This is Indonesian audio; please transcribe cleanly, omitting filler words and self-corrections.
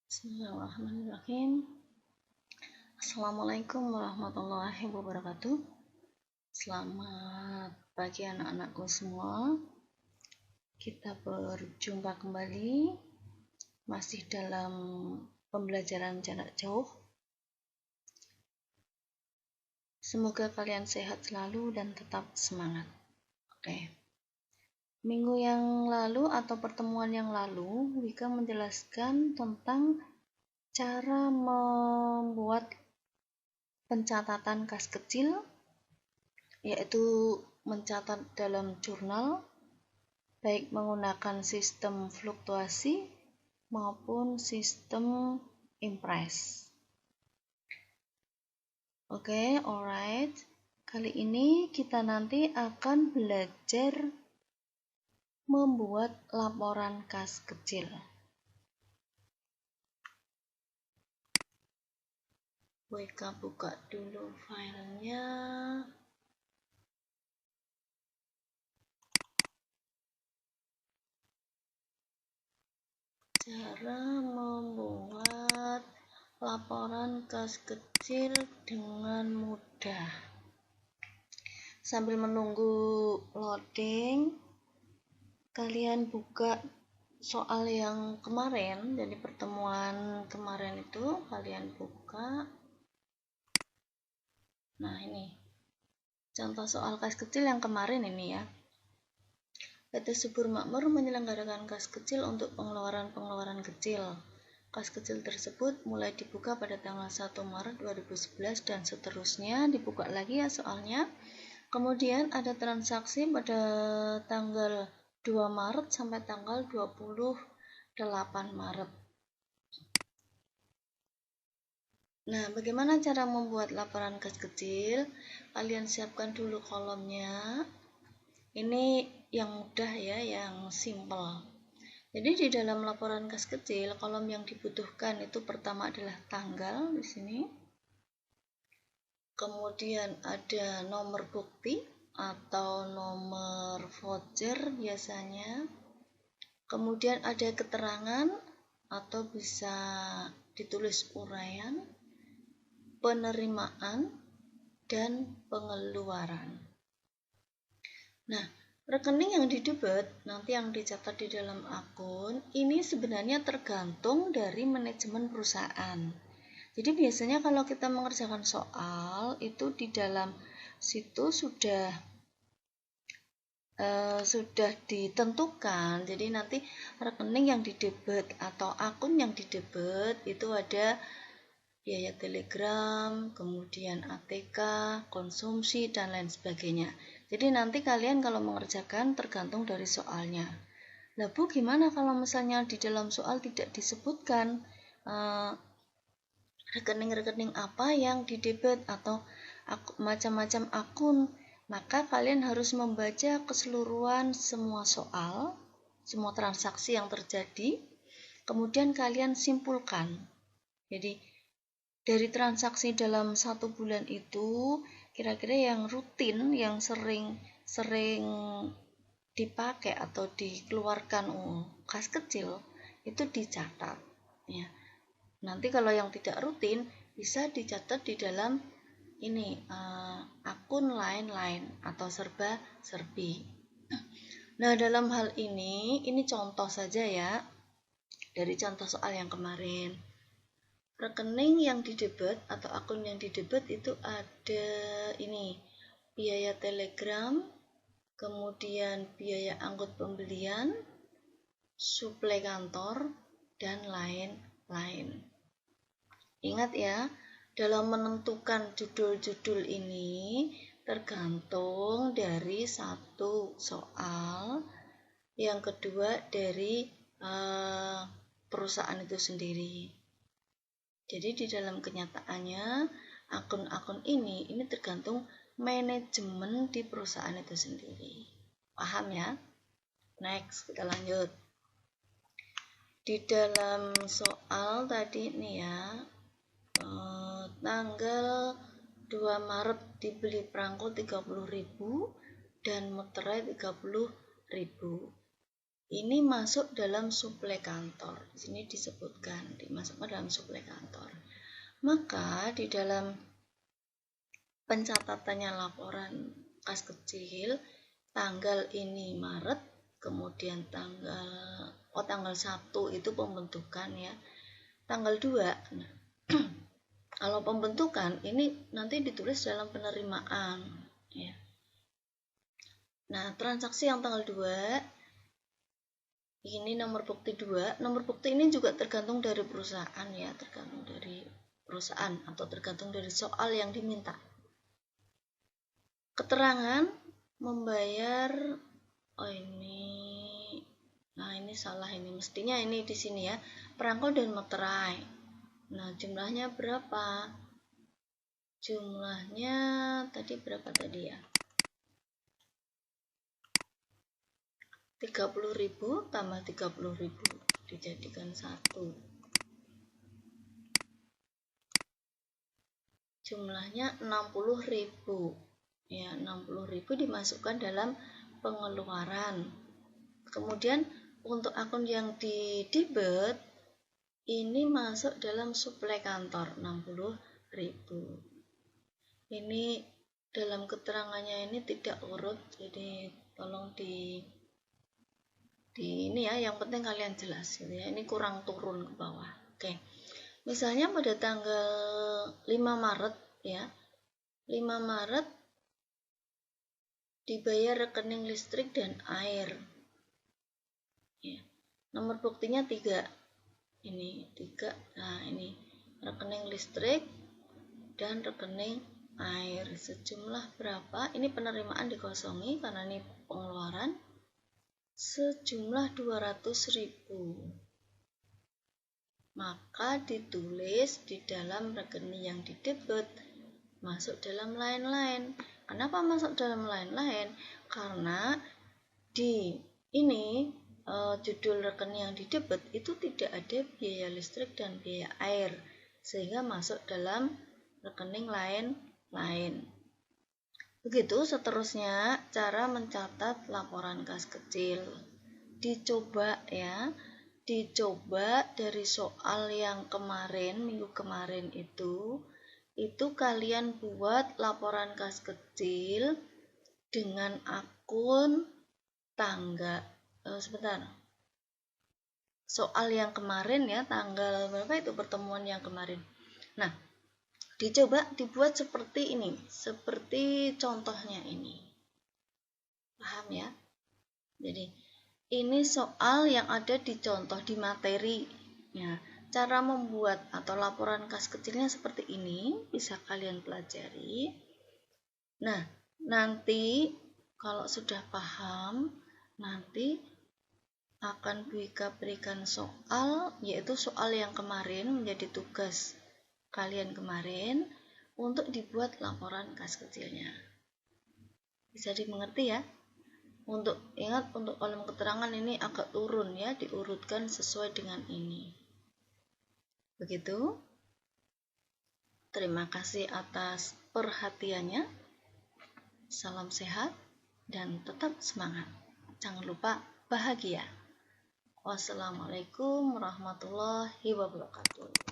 Bismillahirrahmanirrahim. Assalamualaikum warahmatullahi wabarakatuh. Selamat pagi anak-anakku semua. Kita berjumpa kembali masih dalam pembelajaran jarak jauh. Semoga kalian sehat selalu dan tetap semangat. Oke. Minggu yang lalu atau pertemuan yang lalu, Wika menjelaskan tentang cara membuat pencatatan kas kecil, yaitu mencatat dalam jurnal, baik menggunakan sistem fluktuasi maupun sistem impress. Oke, alright. Kali ini kita nanti akan belajar membuat laporan kas kecil. Wika buka dulu filenya. Cara membuat laporan kas kecil dengan mudah. Sambil menunggu loading, kalian buka soal yang kemarin, dari pertemuan kemarin itu kalian buka. Nah, ini contoh soal kas kecil yang kemarin ini ya. PT Subur Makmur menyelenggarakan kas kecil untuk pengeluaran kecil. Kas kecil tersebut mulai dibuka pada tanggal 1 Maret 2011 dan seterusnya, dibuka lagi ya soalnya. Kemudian ada transaksi pada tanggal 2 Maret sampai tanggal 28 Maret. Nah, bagaimana cara membuat laporan kas kecil? Kalian siapkan dulu kolomnya. Ini yang mudah ya, yang simple. Jadi di dalam laporan kas kecil, kolom yang dibutuhkan itu pertama adalah tanggal di sini. Kemudian ada nomor bukti atau nomor voucher biasanya. Kemudian ada keterangan atau bisa ditulis uraian, penerimaan, dan pengeluaran. Nah, rekening yang didebet, nanti yang dicatat di dalam akun, ini sebenarnya tergantung dari manajemen perusahaan. Jadi biasanya kalau kita mengerjakan soal, itu di dalam situ sudah ditentukan. Jadi nanti rekening yang didebet atau akun yang didebet itu ada biaya telegram, kemudian ATK, konsumsi, dan lain sebagainya. Jadi nanti kalian kalau mengerjakan tergantung dari soalnya. Lah Bu, gimana kalau misalnya di dalam soal tidak disebutkan rekening-rekening apa yang didebet atau macam-macam akun? Maka kalian harus membaca keseluruhan semua soal, semua transaksi yang terjadi, kemudian kalian simpulkan. Jadi dari transaksi dalam 1 bulan itu, kira-kira yang rutin, yang sering dipakai atau dikeluarkan kas kecil itu dicatat ya. Nanti kalau yang tidak rutin bisa dicatat di dalam ini akun lain-lain atau serba-serbi. Nah, dalam hal ini contoh saja ya, dari contoh soal yang kemarin. Rekening yang didebet atau akun yang didebet itu ada ini, biaya telegram, kemudian biaya angkut pembelian, suplai kantor, dan lain-lain. Ingat ya, dalam menentukan judul-judul ini tergantung dari satu soal, yang kedua dari perusahaan itu sendiri. Jadi di dalam kenyataannya akun-akun ini tergantung manajemen di perusahaan itu sendiri. Paham ya? Next, kita lanjut. Di dalam soal tadi nih ya, tanggal 2 Maret dibeli perangko 30.000 dan meterai 30.000. ini masuk dalam suplai kantor. Di sini disebutkan dimasukkan dalam suplai kantor. Maka di dalam pencatatannya laporan kas kecil, tanggal ini Maret, kemudian tanggal 1 itu pembentukan ya. Tanggal 2. Nah, kalau pembentukan ini nanti ditulis dalam penerimaan ya. Nah, transaksi yang tanggal 2 ini nomor bukti 2. Nomor bukti ini juga tergantung dari perusahaan ya, tergantung dari perusahaan atau tergantung dari soal yang diminta. Keterangan membayar, ini salah, ini mestinya ini di sini ya, perangko dan materai. Nah, jumlahnya berapa? Jumlahnya tadi berapa tadi ya? 30.000 tambah 30.000 dijadikan 1. Jumlahnya 60.000. Ya, 60.000 dimasukkan dalam pengeluaran. Kemudian untuk akun yang di debit ini masuk dalam suplai kantor 60.000. Ini dalam keterangannya ini tidak urut, jadi tolong di ini ya, yang penting kalian jelas gitu ya. Ini kurang turun ke bawah. Oke. Misalnya pada tanggal 5 Maret ya. 5 Maret dibayar rekening listrik dan air. Ya. Nomor buktinya 3. Ini 3. Nah, ini rekening listrik dan rekening air. Sejumlah berapa? Ini penerimaan dikosongi karena ini pengeluaran. Sejumlah 200.000. Maka ditulis di dalam rekening yang didebit masuk dalam lain-lain. Kenapa masuk dalam lain-lain? Karena di ini judul rekening yang didebit itu tidak ada biaya listrik dan biaya air, sehingga masuk dalam rekening lain-lain. Begitu seterusnya cara mencatat laporan kas kecil. Dicoba ya, dicoba dari soal yang kemarin, minggu kemarin itu kalian buat laporan kas kecil dengan akun tangga. Soal yang kemarin ya, tanggal berapa itu pertemuan yang kemarin. Nah, dicoba dibuat seperti ini, seperti contohnya ini. Paham ya? Jadi, ini soal yang ada di contoh di materi. Ya, cara membuat atau laporan kas kecilnya seperti ini bisa kalian pelajari. Nah, nanti kalau sudah paham, nanti akan Bu Ika berikan soal, yaitu soal yang kemarin menjadi tugas kalian kemarin untuk dibuat laporan kas kecilnya. Bisa dimengerti ya? Ingat untuk kolom keterangan ini agak turun ya, diurutkan sesuai dengan ini. Begitu. Terima kasih atas perhatiannya. Salam sehat dan tetap semangat. Jangan lupa bahagia. Wassalamualaikum warahmatullahi wabarakatuh.